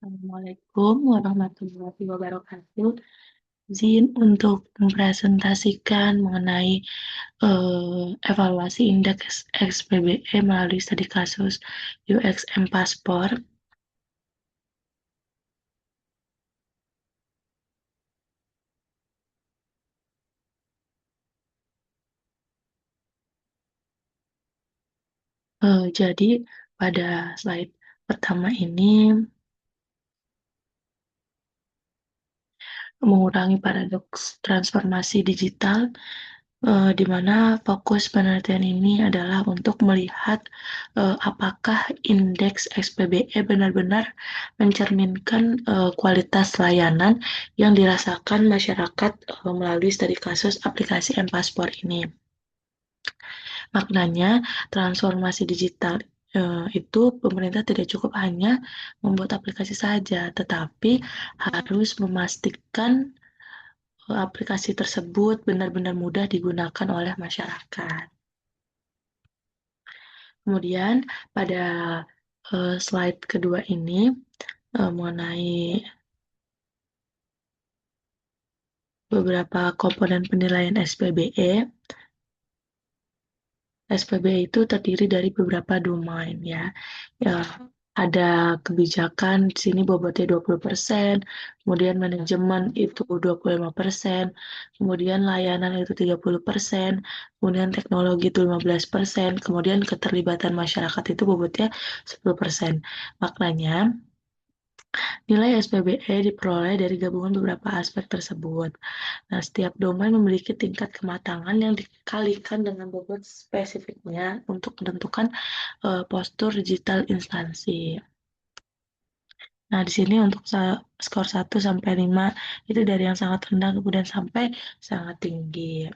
Assalamualaikum warahmatullahi wabarakatuh. Izin untuk mempresentasikan mengenai evaluasi indeks XPBE melalui studi kasus UXM Paspor. Jadi pada slide pertama ini mengurangi paradoks transformasi digital, di mana fokus penelitian ini adalah untuk melihat apakah indeks XPBE benar-benar mencerminkan kualitas layanan yang dirasakan masyarakat melalui studi kasus aplikasi M-Paspor ini. Maknanya, transformasi digital itu pemerintah tidak cukup hanya membuat aplikasi saja, tetapi harus memastikan aplikasi tersebut benar-benar mudah digunakan oleh masyarakat. Kemudian pada slide kedua ini mengenai beberapa komponen penilaian SPBE. SPBE itu terdiri dari beberapa domain ya. Ya, ada kebijakan di sini bobotnya 20%, kemudian manajemen itu 25%, kemudian layanan itu 30%, kemudian teknologi itu 15%, kemudian keterlibatan masyarakat itu bobotnya 10%. Maknanya, nilai SPBE diperoleh dari gabungan beberapa aspek tersebut. Nah, setiap domain memiliki tingkat kematangan yang dikalikan dengan bobot spesifiknya untuk menentukan postur digital instansi. Nah, di sini untuk skor 1 sampai 5 itu dari yang sangat rendah kemudian sampai sangat tinggi.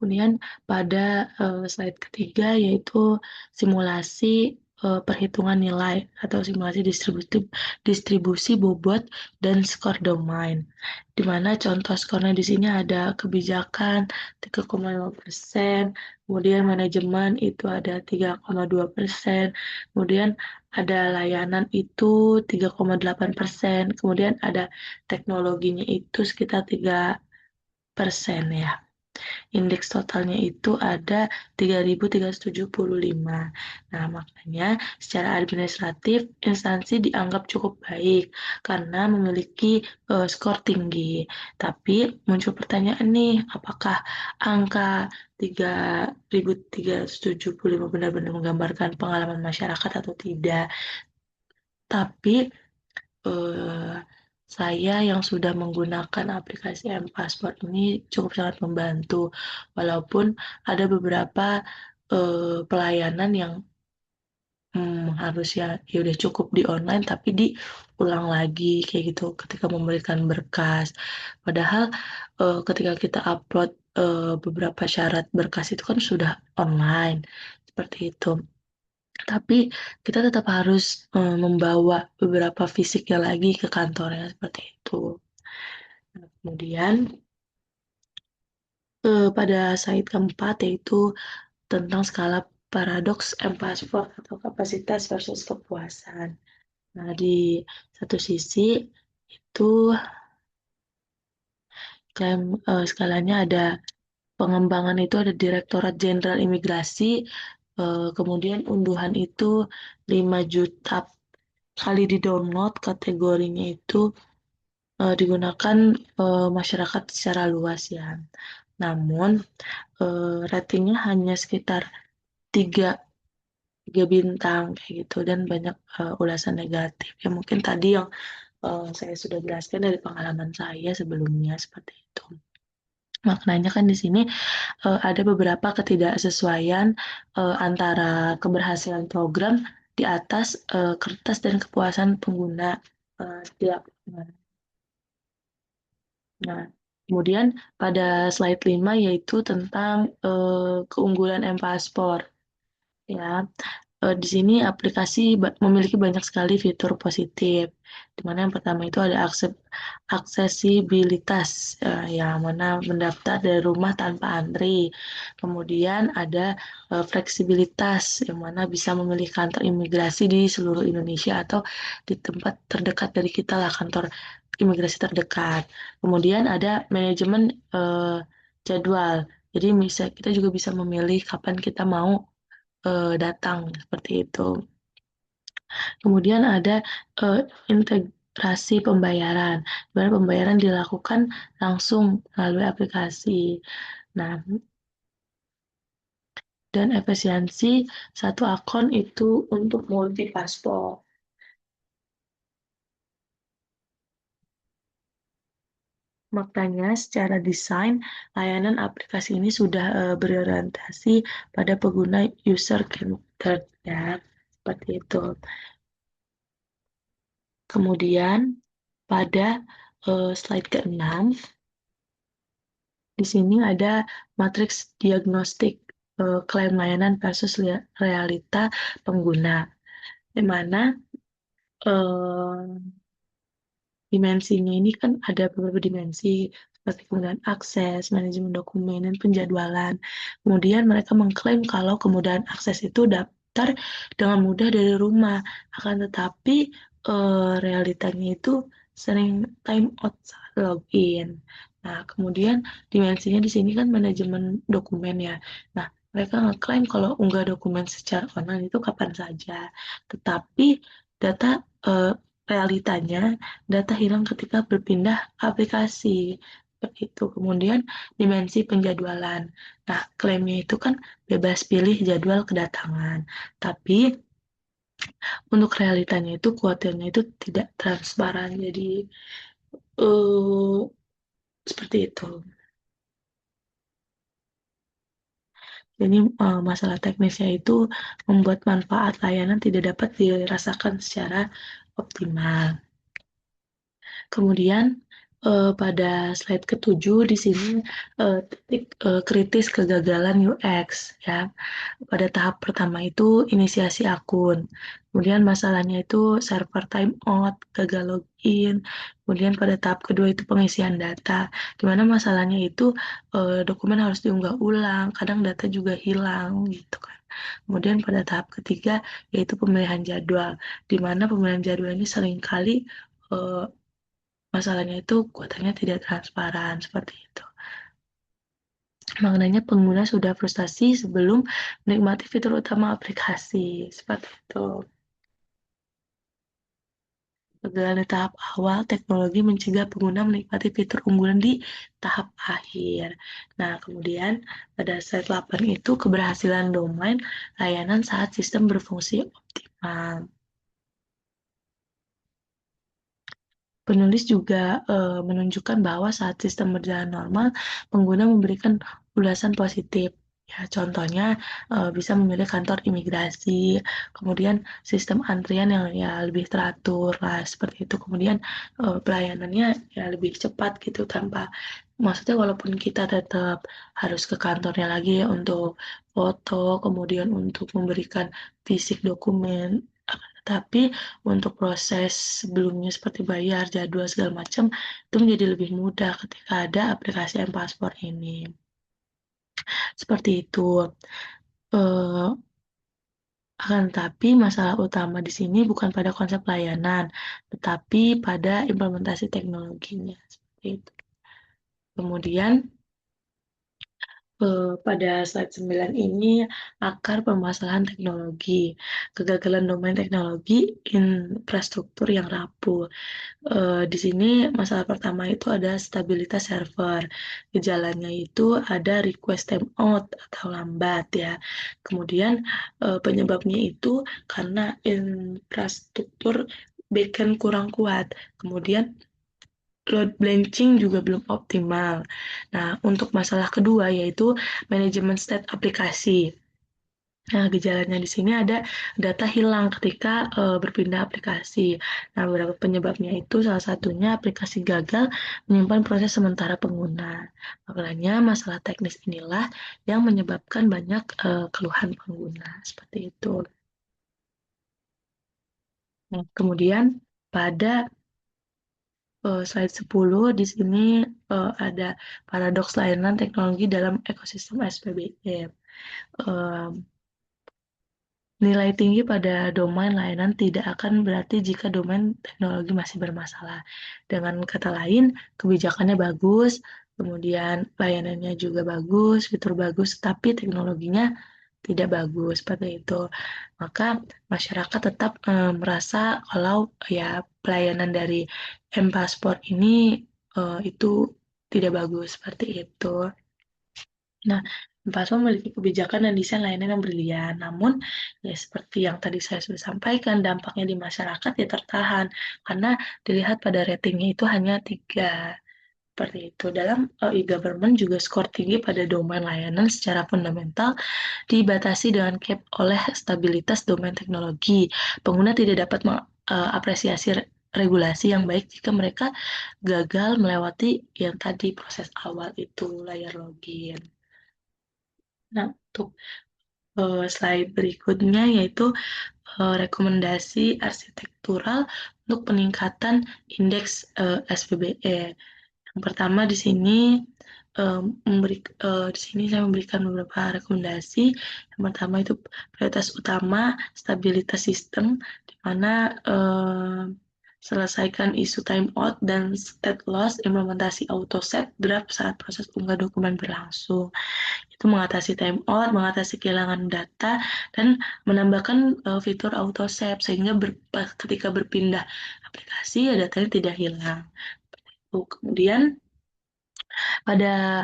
Kemudian pada slide ketiga yaitu simulasi perhitungan nilai atau simulasi distribusi bobot dan skor domain. Di mana contoh skornya di sini ada kebijakan 3,5%, kemudian manajemen itu ada 3,2%, kemudian ada layanan itu 3,8%, kemudian ada teknologinya itu sekitar 3% ya. Indeks totalnya itu ada 3.375. Nah, makanya secara administratif instansi dianggap cukup baik karena memiliki skor tinggi. Tapi muncul pertanyaan nih, apakah angka 3.375 benar-benar menggambarkan pengalaman masyarakat atau tidak? Tapi eh, saya yang sudah menggunakan aplikasi M-Passport ini cukup sangat membantu, walaupun ada beberapa pelayanan yang harus ya udah cukup di online, tapi diulang lagi kayak gitu ketika memberikan berkas. Padahal ketika kita upload beberapa syarat berkas itu kan sudah online, seperti itu. Tapi kita tetap harus membawa beberapa fisiknya lagi ke kantornya seperti itu. Nah, kemudian pada slide keempat yaitu tentang skala paradoks M-Passport atau kapasitas versus kepuasan. Nah, di satu sisi itu klaim skalanya ada pengembangan itu ada Direktorat Jenderal Imigrasi, kemudian unduhan itu 5 juta kali di-download, kategorinya itu digunakan masyarakat secara luas ya. Namun ratingnya hanya sekitar 3 tiga bintang kayak gitu dan banyak ulasan negatif. Ya mungkin tadi yang saya sudah jelaskan dari pengalaman saya sebelumnya seperti itu. Maknanya kan di sini ada beberapa ketidaksesuaian antara keberhasilan program di atas kertas dan kepuasan pengguna di lapangan. Nah, kemudian pada slide 5 yaitu tentang keunggulan M-Paspor. Ya, Di sini aplikasi memiliki banyak sekali fitur positif, di mana yang pertama itu ada aksesibilitas, yang mana mendaftar dari rumah tanpa antri. Kemudian ada fleksibilitas, yang mana bisa memilih kantor imigrasi di seluruh Indonesia atau di tempat terdekat dari kita lah, kantor imigrasi terdekat. Kemudian ada manajemen jadwal. Jadi kita juga bisa memilih kapan kita mau datang seperti itu. Kemudian ada integrasi pembayaran, di mana pembayaran dilakukan langsung melalui aplikasi. Nah, dan efisiensi satu akun itu untuk multi paspor. Makanya, secara desain, layanan aplikasi ini sudah berorientasi pada pengguna user-centered ya, seperti itu. Kemudian, pada slide ke-6, di sini ada matriks diagnostik klaim layanan versus realita pengguna, di mana eh, dimensinya ini kan ada beberapa dimensi seperti kemudahan akses, manajemen dokumen, dan penjadwalan. Kemudian mereka mengklaim kalau kemudahan akses itu daftar dengan mudah dari rumah, akan tetapi realitanya itu sering time out saat login. Nah, kemudian dimensinya di sini kan manajemen dokumen ya. Nah, mereka ngeklaim kalau unggah dokumen secara online itu kapan saja. Tetapi data eh, realitanya data hilang ketika berpindah aplikasi. Seperti itu. Kemudian dimensi penjadwalan. Nah, klaimnya itu kan bebas pilih jadwal kedatangan. Tapi untuk realitanya itu kuotirnya itu tidak transparan. Jadi eh seperti itu. Jadi masalah teknisnya itu membuat manfaat layanan tidak dapat dirasakan secara optimal. Kemudian pada slide ke-7 di sini titik kritis kegagalan UX ya. Pada tahap pertama itu inisiasi akun. Kemudian masalahnya itu server timeout, gagal login. Kemudian pada tahap kedua itu pengisian data. Di mana masalahnya itu dokumen harus diunggah ulang, kadang data juga hilang gitu kan. Kemudian pada tahap ketiga yaitu pemilihan jadwal, di mana pemilihan jadwal ini seringkali eh, masalahnya itu kuotanya tidak transparan seperti itu. Maknanya pengguna sudah frustasi sebelum menikmati fitur utama aplikasi. Seperti itu. Kegagalan di tahap awal, teknologi mencegah pengguna menikmati fitur unggulan di tahap akhir. Nah, kemudian pada slide 8 itu keberhasilan domain layanan saat sistem berfungsi optimal. Penulis juga menunjukkan bahwa saat sistem berjalan normal, pengguna memberikan ulasan positif. Ya, contohnya bisa memilih kantor imigrasi, kemudian sistem antrian yang ya lebih teratur lah seperti itu. Kemudian pelayanannya ya lebih cepat gitu tanpa, maksudnya walaupun kita tetap harus ke kantornya lagi ya untuk foto, kemudian untuk memberikan fisik dokumen, tapi untuk proses sebelumnya seperti bayar, jadwal segala macam itu menjadi lebih mudah ketika ada aplikasi M-Paspor ini. Seperti itu. Eh, akan tetapi masalah utama di sini bukan pada konsep layanan, tetapi pada implementasi teknologinya. Seperti itu. Kemudian pada slide 9 ini akar permasalahan teknologi, kegagalan domain teknologi, infrastruktur yang rapuh. Di sini masalah pertama itu ada stabilitas server. Gejalanya itu ada request timeout atau lambat ya. Kemudian penyebabnya itu karena infrastruktur backend kurang kuat. Kemudian load balancing juga belum optimal. Nah, untuk masalah kedua yaitu manajemen state aplikasi. Nah, gejalanya di sini ada data hilang ketika berpindah aplikasi. Nah, beberapa penyebabnya itu salah satunya aplikasi gagal menyimpan proses sementara pengguna. Makanya masalah teknis inilah yang menyebabkan banyak keluhan pengguna. Seperti itu. Kemudian pada slide 10 di sini ada paradoks layanan teknologi dalam ekosistem SPBE. Em, Nilai tinggi pada domain layanan tidak akan berarti jika domain teknologi masih bermasalah. Dengan kata lain, kebijakannya bagus, kemudian layanannya juga bagus, fitur bagus, tapi teknologinya tidak bagus seperti itu. Maka masyarakat tetap merasa kalau ya pelayanan dari M-Paspor ini itu tidak bagus seperti itu. Nah, Paso memiliki kebijakan dan desain layanan yang brilian. Namun, ya seperti yang tadi saya sudah sampaikan, dampaknya di masyarakat ya tertahan karena dilihat pada ratingnya itu hanya 3. Seperti itu. Dalam e-government juga skor tinggi pada domain layanan secara fundamental dibatasi dengan cap oleh stabilitas domain teknologi. Pengguna tidak dapat mengapresiasi regulasi yang baik jika mereka gagal melewati yang tadi proses awal itu layar login. Nah, untuk slide berikutnya yaitu rekomendasi arsitektural untuk peningkatan indeks SPBE. Yang pertama di sini di sini saya memberikan beberapa rekomendasi. Yang pertama itu prioritas utama stabilitas sistem, di mana selesaikan isu timeout dan state loss, implementasi auto set draft saat proses unggah dokumen berlangsung. Itu mengatasi timeout, mengatasi kehilangan data, dan menambahkan fitur auto save sehingga ketika berpindah aplikasi ya datanya tidak hilang. Kemudian pada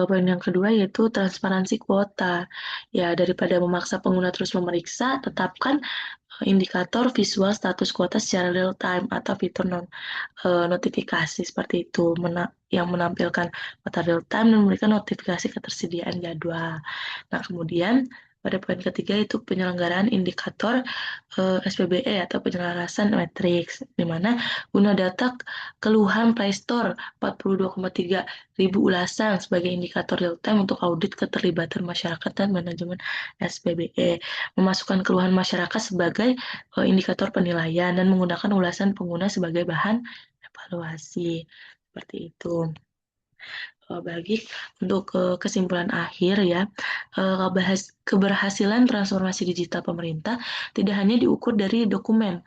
poin yang kedua yaitu transparansi kuota. Ya, daripada memaksa pengguna terus memeriksa, tetapkan indikator visual status kuota secara real time atau fitur notifikasi seperti itu yang menampilkan kuota real time dan memberikan notifikasi ketersediaan jadwal. Nah, kemudian pada poin ketiga itu penyelenggaraan indikator SPBE atau penyelarasan matriks, di mana guna data keluhan Play Store 42,3 ribu ulasan sebagai indikator real time untuk audit keterlibatan masyarakat dan manajemen SPBE, memasukkan keluhan masyarakat sebagai indikator penilaian dan menggunakan ulasan pengguna sebagai bahan evaluasi. Seperti itu. Bagi untuk kesimpulan akhir ya, keberhasilan transformasi digital pemerintah tidak hanya diukur dari dokumen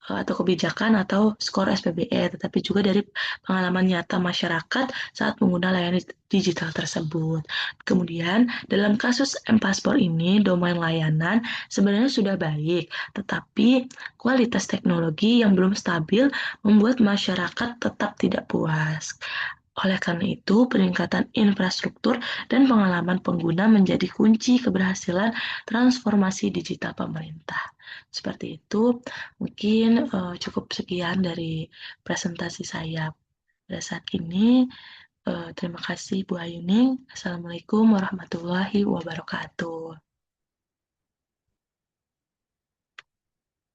atau kebijakan atau skor SPBE, tetapi juga dari pengalaman nyata masyarakat saat menggunakan layanan digital tersebut. Kemudian dalam kasus M-Paspor ini, domain layanan sebenarnya sudah baik, tetapi kualitas teknologi yang belum stabil membuat masyarakat tetap tidak puas. Oleh karena itu, peningkatan infrastruktur dan pengalaman pengguna menjadi kunci keberhasilan transformasi digital pemerintah. Seperti itu, mungkin cukup sekian dari presentasi saya pada saat ini. Terima kasih Bu Ayuning. Assalamualaikum warahmatullahi wabarakatuh.